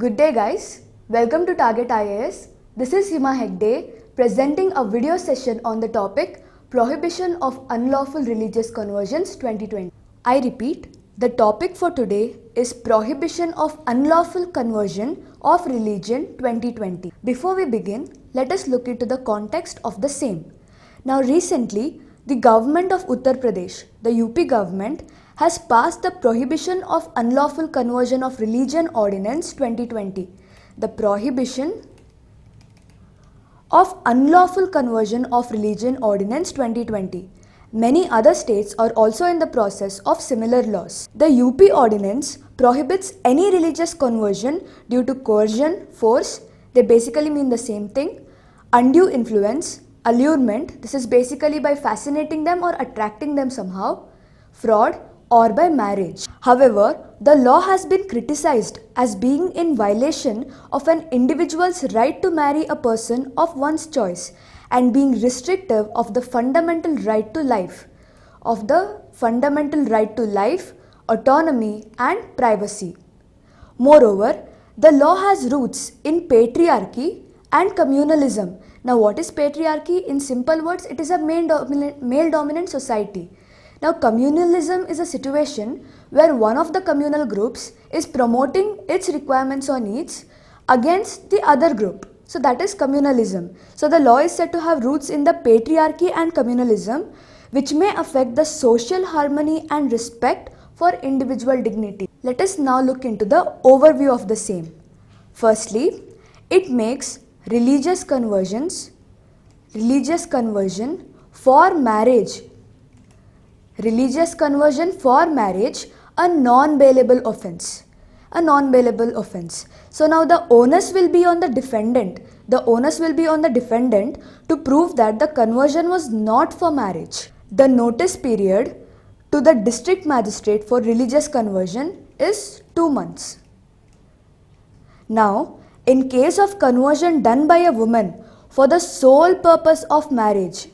Good day guys, welcome to Target IAS. This is Hima Hegde presenting a video session on the topic Prohibition of Unlawful Religious Conversions 2020. I repeat, the topic for today is Prohibition of Unlawful Conversion of Religion 2020. Before we begin, let us look into the context of the same. Now recently, the government of Uttar Pradesh, the UP government, has passed the Prohibition of Unlawful Conversion of Religion Ordinance 2020. The Prohibition of Unlawful Conversion of Religion Ordinance 2020. Many other states are also in the process of similar laws. The UP ordinance prohibits any religious conversion due to coercion, force, they basically mean the same thing, undue influence, allurement, this is basically by fascinating them or attracting them somehow, fraud, or by marriage. However, the law has been criticized as being in violation of an individual's right to marry a person of one's choice and being restrictive of the fundamental right to life, autonomy and privacy. Moreover, the law has roots in patriarchy and communalism. Now what is patriarchy? In simple words, it is a male-dominant society. Now communalism is a situation where one of the communal groups is promoting its requirements or needs against the other group. So that is communalism. So the law is said to have roots in the patriarchy and communalism, which may affect the social harmony and respect for individual dignity. Let us now look into the overview of the same. Firstly, it makes religious conversion for marriage a non-bailable offense. So now the onus will be on the defendant. To prove that the conversion was not for marriage. The notice period to the district magistrate for religious conversion is 2 months. Now, in case of conversion done by a woman for the sole purpose of marriage,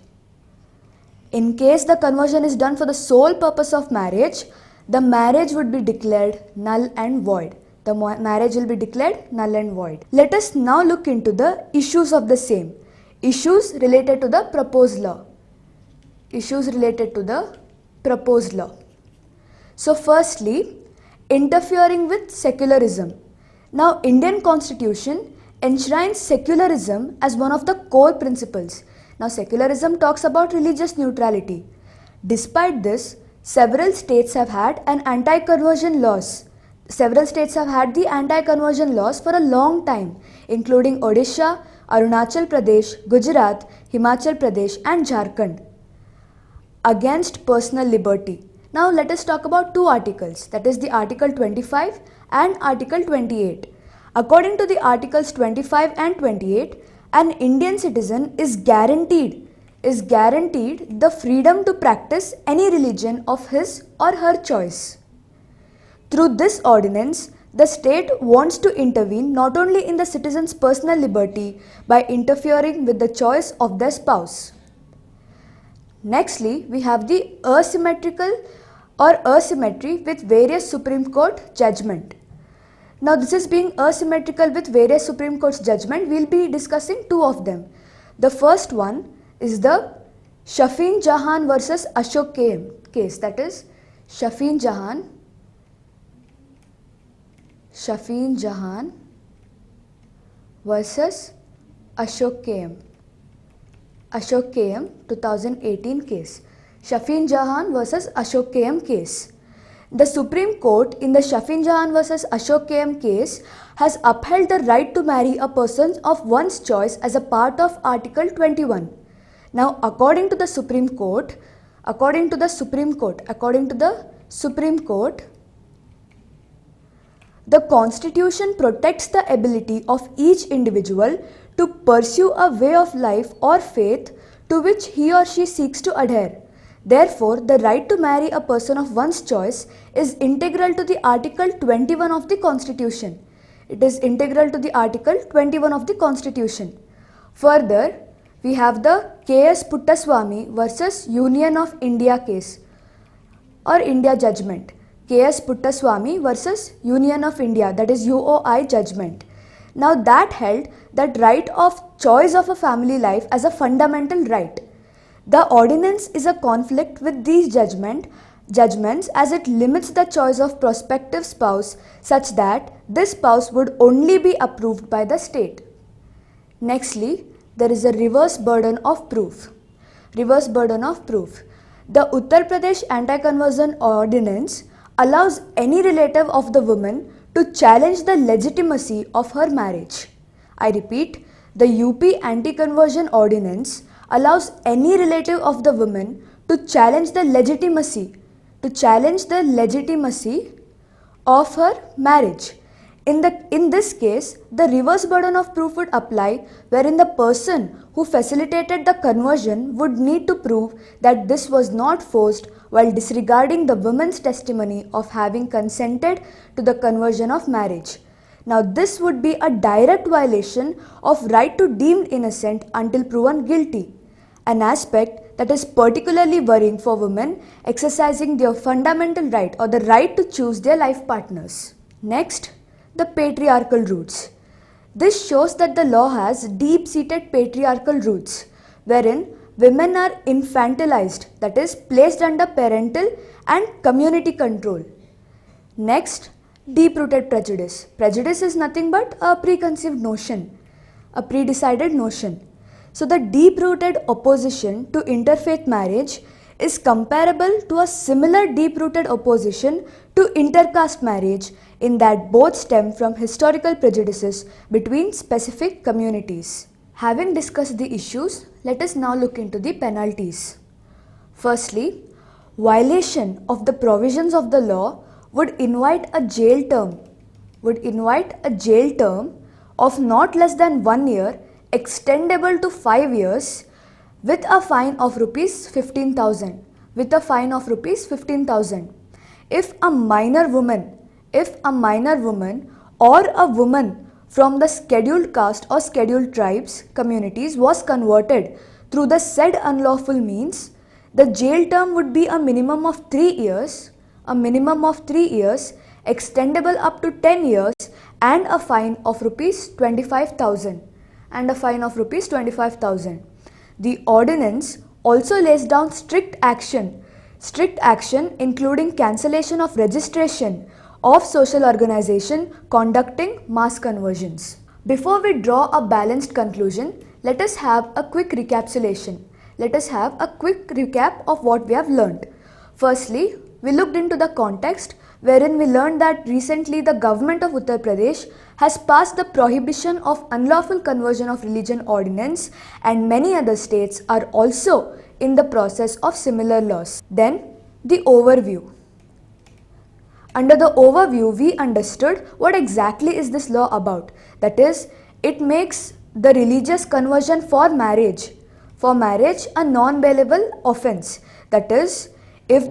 in case the conversion is done for the sole purpose of marriage, the marriage would be declared null and void. Let us now look into the issues of the same. Issues related to the proposed law. So firstly, interfering with secularism. Now Indian Constitution enshrines secularism as one of the core principles. Now secularism talks about religious neutrality. Despite this, several states have had the anti-conversion laws for a long time, including Odisha, Arunachal Pradesh, Gujarat, Himachal Pradesh and Jharkhand, against personal liberty. Now let us talk about two articles, that is the Article 25 and Article 28. According to the Articles 25 and 28, an Indian citizen is guaranteed the freedom to practice any religion of his or her choice. Through this ordinance, the state wants to intervene not only in the citizen's personal liberty by interfering with the choice of their spouse. Nextly, we have the asymmetry with various Supreme Court judgment. Now this is being asymmetrical with various Supreme Court's judgment. We will be discussing two of them. The first one is the Shafin Jahan versus Ashok case, that is Shafin Jahan versus Ashok KM 2018 case. Shafin Jahan versus Ashok KM case. The Supreme Court in the Shafin Jahan versus Ashok KM case has upheld the right to marry a person of one's choice as a part of Article 21. Now according to the Supreme Court, the Constitution protects the ability of each individual to pursue a way of life or faith to which he or she seeks to adhere. Therefore, the right to marry a person of one's choice is integral to the Article 21 of the Constitution. Further, we have the K.S. Puttaswamy versus Union of India case or India judgment. K.S. Puttaswamy versus Union of India, that is UOI judgment. Now that held that right of choice of a family life as a fundamental right. The ordinance is a conflict with these judgments as it limits the choice of prospective spouse such that this spouse would only be approved by the state. Nextly, there is a reverse burden of proof. Reverse burden of proof. The Uttar Pradesh Anti-Conversion Ordinance allows any relative of the woman to challenge the legitimacy of her marriage. I repeat, the UP Anti-Conversion Ordinance allows any relative of the woman to challenge the legitimacy of her marriage. In this case, the reverse burden of proof would apply, wherein the person who facilitated the conversion would need to prove that this was not forced while disregarding the woman's testimony of having consented to the conversion of marriage. Now, this would be a direct violation of right to deemed innocent until proven guilty, an aspect that is particularly worrying for women exercising their fundamental right or the right to choose their life partners. Next, the patriarchal roots. This shows that the law has deep-seated patriarchal roots, wherein women are infantilized, that is, placed under parental and community control. Next, deep-rooted prejudice. Prejudice is nothing but a preconceived notion, a pre-decided notion. So the deep-rooted opposition to interfaith marriage is comparable to a similar deep-rooted opposition to intercaste marriage in that both stem from historical prejudices between specific communities. Having discussed the issues, let us now look into the penalties. Firstly, violation of the provisions of the law would invite a jail term of not less than 1 year, extendable to 5 years, with a fine of rupees 15,000. If a minor woman or a woman from the scheduled caste or scheduled tribes communities was converted through the said unlawful means, the jail term would be a minimum of 3 years, extendable up to 10 years, and a fine of rupees 25,000. The ordinance also lays down strict action including cancellation of registration of social organization conducting mass conversions. Before we draw a balanced conclusion, let us have a quick recapitulation. Let us have a quick recap of what we have learned. Firstly, we looked into the context wherein we learned that recently the government of Uttar Pradesh has passed the prohibition of unlawful conversion of religion ordinance, and many other states are also in the process of similar laws. Then, the overview. Under the overview, we understood what exactly is this law about. That is, it makes the religious conversion for marriage a non-bailable offense. That is, if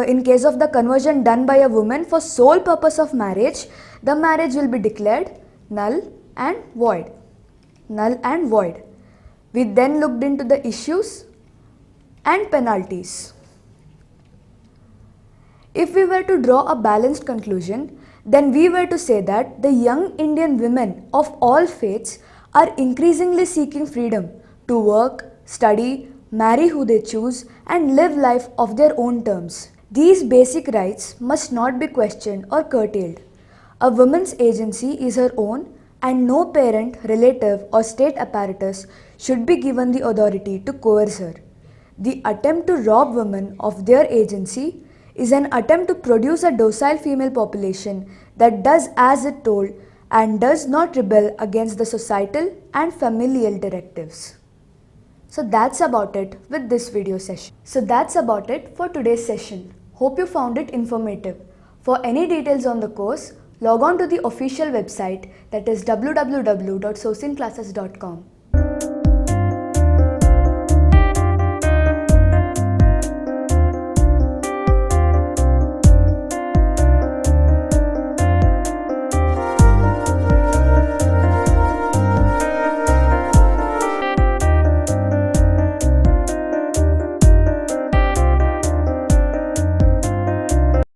in case of the conversion done by a woman for sole purpose of marriage, the marriage will be declared null and void. We then looked into the issues and penalties. If we were to draw a balanced conclusion, then we were to say that the young Indian women of all faiths are increasingly seeking freedom to work, study, marry who they choose, and live life of their own terms. These basic rights must not be questioned or curtailed. A woman's agency is her own, and no parent, relative, or state apparatus should be given the authority to coerce her. The attempt to rob women of their agency is an attempt to produce a docile female population that does as it told and does not rebel against the societal and familial directives. So that's about it with this video session. So that's about it for today's session. Hope you found it informative. For any details on the course, log on to the official website, that is www.sourcingclasses.com.